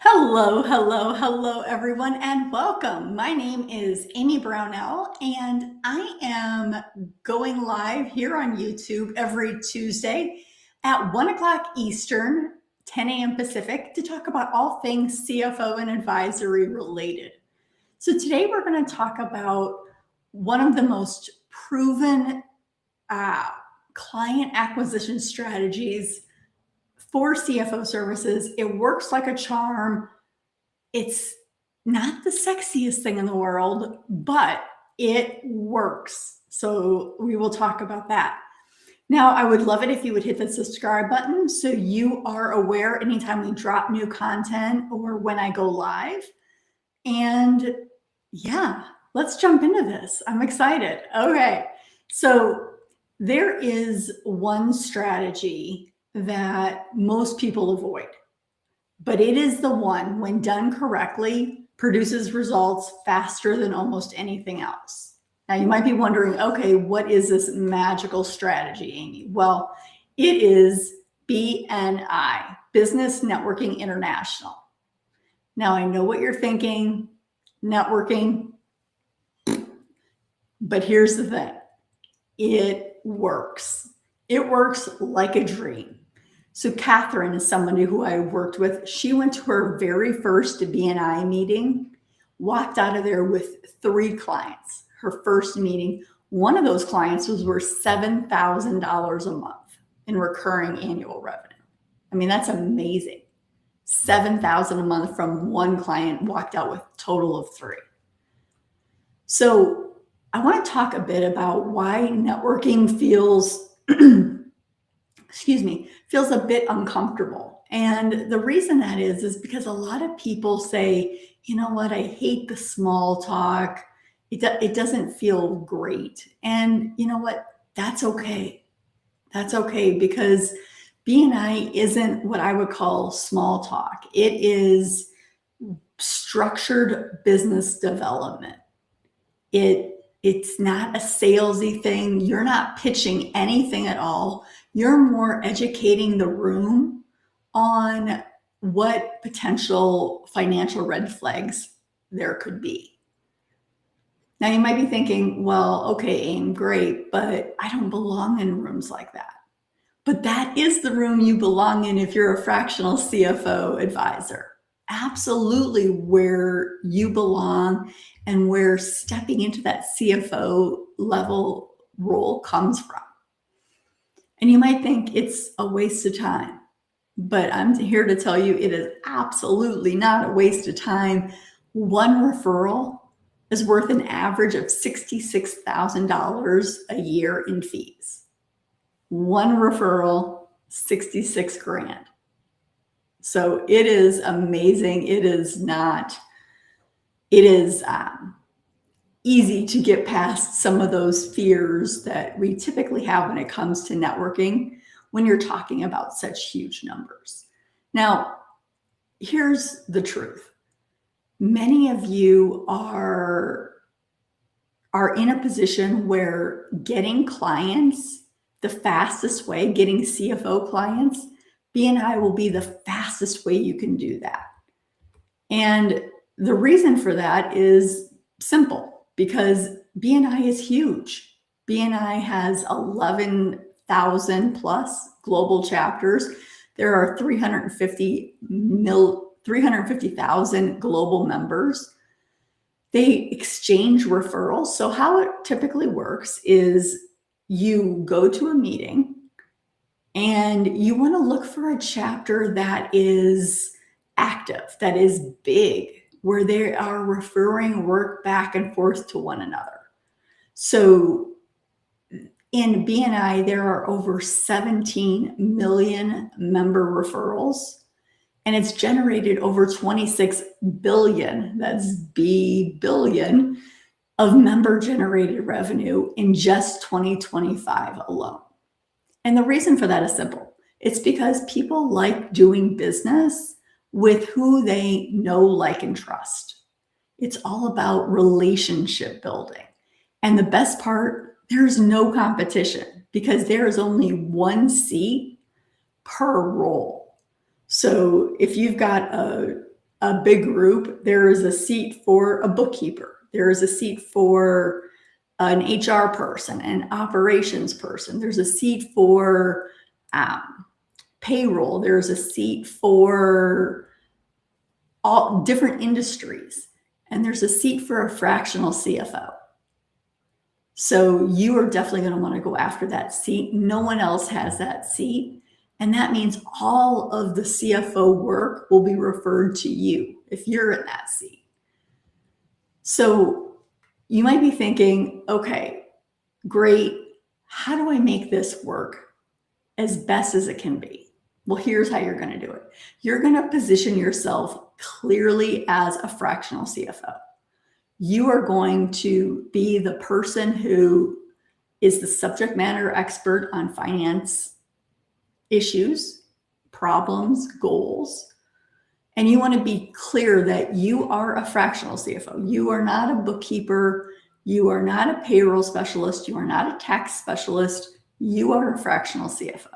Hello, hello, hello, everyone, and welcome. My name is Amy Brownell, and I am going live here on YouTube every Tuesday at 1 o'clock Eastern, 10 a.m. Pacific, to talk about all things CFO and advisory related. So today we're going to talk about one of the most proven client acquisition strategies for CFO services. It works like a charm. It's not the sexiest thing in the world, but it works. So we will talk about that. Now, I would love it if you would hit the subscribe button so you are aware anytime we drop new content or when I go live. And yeah, let's jump into this. I'm excited. Okay. So there is one strategy that most people avoid, but it is the one, when done correctly, produces results faster than almost anything else. Now, you might be wondering, okay, what is this magical strategy, Amy? Well, it is BNI, Business Networking International. Now, I know what you're thinking, networking, but here's the thing. It works. It works like a dream. So Catherine is somebody who I worked with. She went to her very first BNI meeting, walked out of there with 3 clients. Her first meeting, one of those clients was worth $7,000 a month in recurring annual revenue. I mean, that's amazing. $7,000 a month from one client, walked out with a total of 3. So I want to talk a bit about why networking feels feels a bit uncomfortable. And the reason that is because a lot of people say, you know what, I hate the small talk. It doesn't feel great. And you know what, that's okay. That's okay, because BNI isn't what I would call small talk. It is structured business development. It's not a salesy thing. You're not pitching anything at all. You're more educating the room on what potential financial red flags there could be. Now, you might be thinking, well, okay, Aim, great, but I don't belong in rooms like that. But that is the room you belong in if you're a fractional CFO advisor. Absolutely where you belong and where stepping into that CFO level role comes from. And you might think it's a waste of time, but I'm here to tell you it is absolutely not a waste of time. One referral is worth an average of $66,000 a year in fees. One referral, 66 grand. So it is amazing. It is easy to get past some of those fears that we typically have when it comes to networking when you're talking about such huge numbers. Now, here's the truth. Many of you are in a position where getting clients the fastest way, getting CFO clients, BNI will be the fastest way you can do that. And the reason for that is simple, because BNI is huge. BNI has 11,000 plus global chapters. There are 350,000 global members. They exchange referrals. So how it typically works is you go to a meeting and you want to look for a chapter that is active, that is big, where they are referring work back and forth to one another. So in BNI, there are over 17 million member referrals, and it's generated over 26 billion, that's B billion, of member generated revenue in just 2025 alone. And the reason for that is simple. It's because people like doing business with who they know, like, and trust. It's all about relationship building. And the best part, there's no competition because there is only one seat per role. So if you've got a a big group, there is a seat for a bookkeeper. There is a seat for an HR person, an operations person. There's a seat for payroll. There's a seat for all different industries. And there's a seat for a fractional CFO. So you are definitely going to want to go after that seat. No one else has that seat. And that means all of the CFO work will be referred to you if you're in that seat. So you might be thinking, okay, great. How do I make this work as best as it can be? Well, here's how you're going to do it. You're going to position yourself clearly as a fractional CFO. You are going to be the person who is the subject matter expert on finance issues, problems, goals. And you want to be clear that you are a fractional CFO. You are not a bookkeeper. You are not a payroll specialist. You are not a tax specialist. You are a fractional CFO.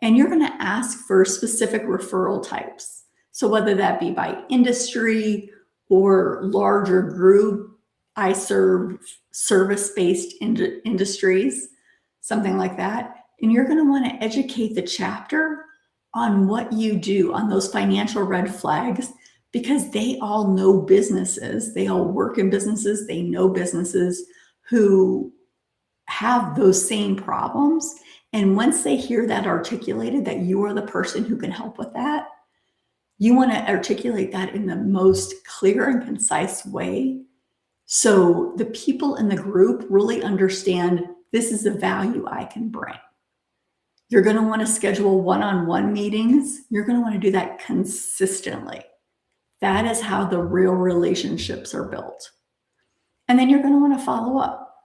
And you're going to ask for specific referral types. So whether that be by industry or larger group, I serve service-based industries, something like that. And you're going to want to educate the chapter on what you do on those financial red flags, because they all know businesses. They all work in businesses. They know businesses who have those same problems. And once they hear that articulated, that you are the person who can help with that, you want to articulate that in the most clear and concise way. So the people in the group really understand this is the value I can bring. You're going to want to schedule one-on-one meetings. You're going to want to do that consistently. That is how the real relationships are built. And then you're going to want to follow up.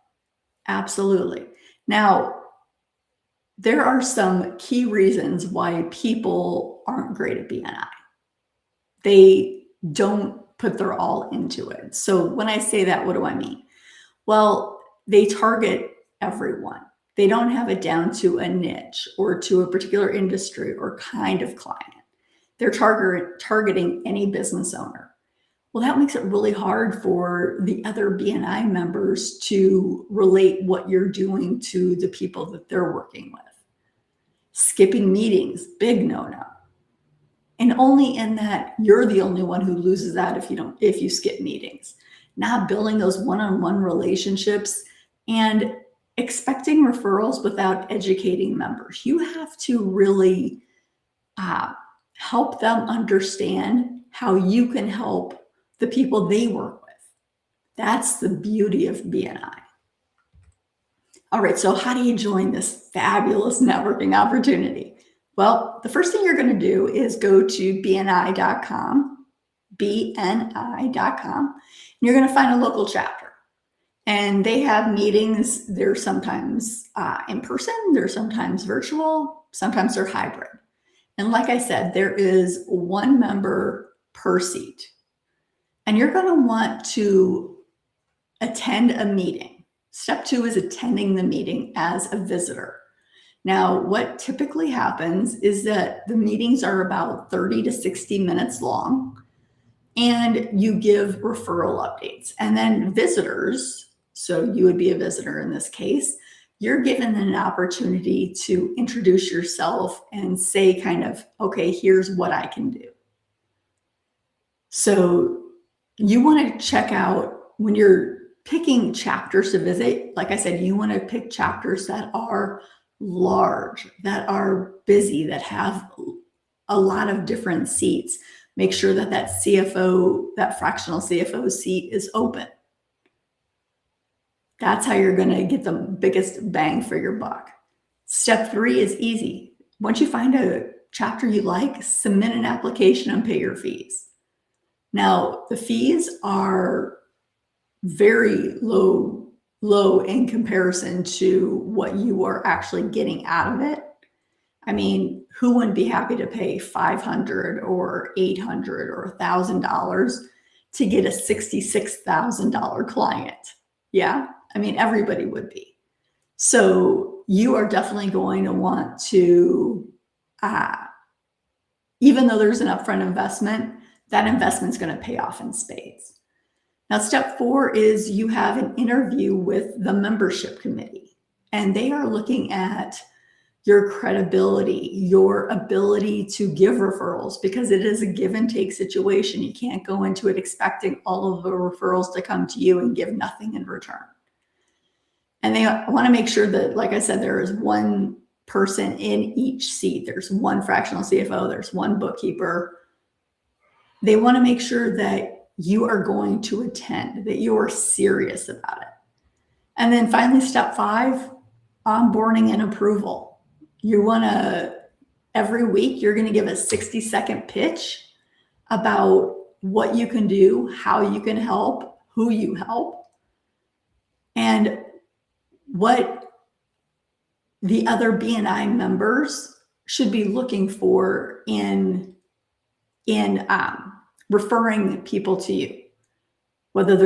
Absolutely. Now, there are some key reasons why people aren't great at BNI. They don't put their all into it. So when I say that, what do I mean? Well, they target everyone. They don't have it down to a niche or to a particular industry or kind of client. They're targeting any business owner. Well, that makes it really hard for the other BNI members to relate what you're doing to the people that they're working with. Skipping meetings, big no-no. And only in that you're the only one who loses out if you skip meetings. Not building those one-on-one relationships and expecting referrals without educating members. You have to really help them understand how you can help the people they work with. That's the beauty of BNI. All right, so how do you join this fabulous networking opportunity? Well, the first thing you're going to do is go to bni.com, bni.com, and you're going to find a local chapter. And they have meetings. They're sometimes in person, they're sometimes virtual, sometimes they're hybrid. And like I said, there is one member per seat. And you're going to want to attend a meeting. Step 2 is attending the meeting as a visitor. Now, what typically happens is that the meetings are about 30 to 60 minutes long, and you give referral updates. And then visitors, so you would be a visitor in this case, you're given an opportunity to introduce yourself and say kind of, okay, here's what I can do. So you want to check out when you're picking chapters to visit. Like I said, you want to pick chapters that are large, that are busy, that have a lot of different seats. Make sure that that CFO, that fractional CFO seat is open. That's how you're going to get the biggest bang for your buck. Step 3 is easy. Once you find a chapter you like, submit an application and pay your fees. Now, the fees are very low in comparison to what you are actually getting out of it. I mean, who wouldn't be happy to pay $500 or $800 or $1,000 to get a $66,000 client? Yeah, I mean, everybody would be. So you are definitely going to want to, even though there's an upfront investment, that investment's going to pay off in spades. Now, step 4 is you have an interview with the membership committee, and they are looking at your credibility, your ability to give referrals, because it is a give and take situation. You can't go into it expecting all of the referrals to come to you and give nothing in return. And they want to make sure that, like I said, there is one person in each seat. There's one fractional CFO, there's one bookkeeper. They want to make sure that you are going to attend, that you are serious about it. And then finally, step 5, onboarding and approval. You want to, every week, you're going to give a 60-second pitch about what you can do, how you can help, who you help, and what the other BNI members should be looking for in referring people to you. Whether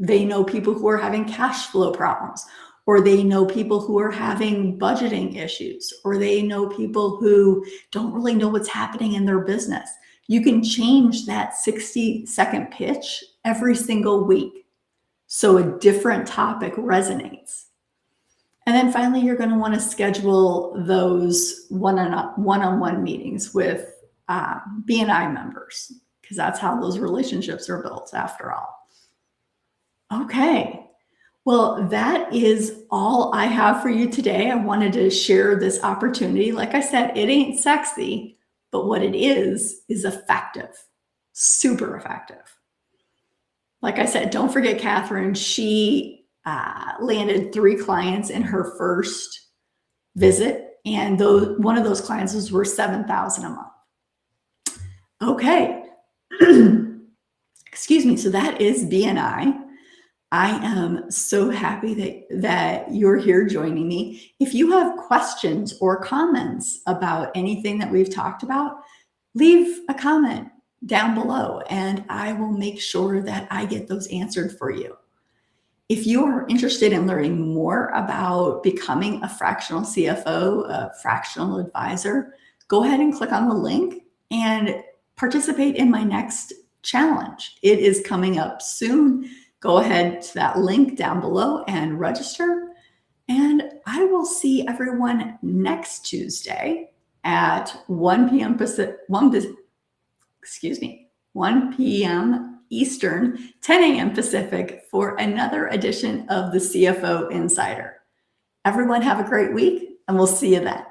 they know people who are having cash flow problems, or they know people who are having budgeting issues, or they know people who don't really know what's happening in their business. You can change that 60-second pitch every single week so a different topic resonates. And then finally, you're going to want to schedule those one-on-one meetings with BNI members, because that's how those relationships are built after all. Okay. Well, that is all I have for you today. I wanted to share this opportunity. Like I said, it ain't sexy, but what it is effective, super effective. Like I said, don't forget Catherine. She landed 3 clients in her first visit, and one of those clients was worth $7,000 a month. Okay. Excuse me. So that is BNI. I am so happy that you're here joining me. If you have questions or comments about anything that we've talked about, leave a comment down below and I will make sure that I get those answered for you. If you are interested in learning more about becoming a fractional CFO, a fractional advisor, go ahead and click on the link and participate in my next challenge. It is coming up soon. Go ahead to that link down below and register. And I will see everyone next Tuesday at 1 p.m. 1 p.m. Eastern, 10 a.m. Pacific for another edition of the CFO Insider. Everyone have a great week, and we'll see you then.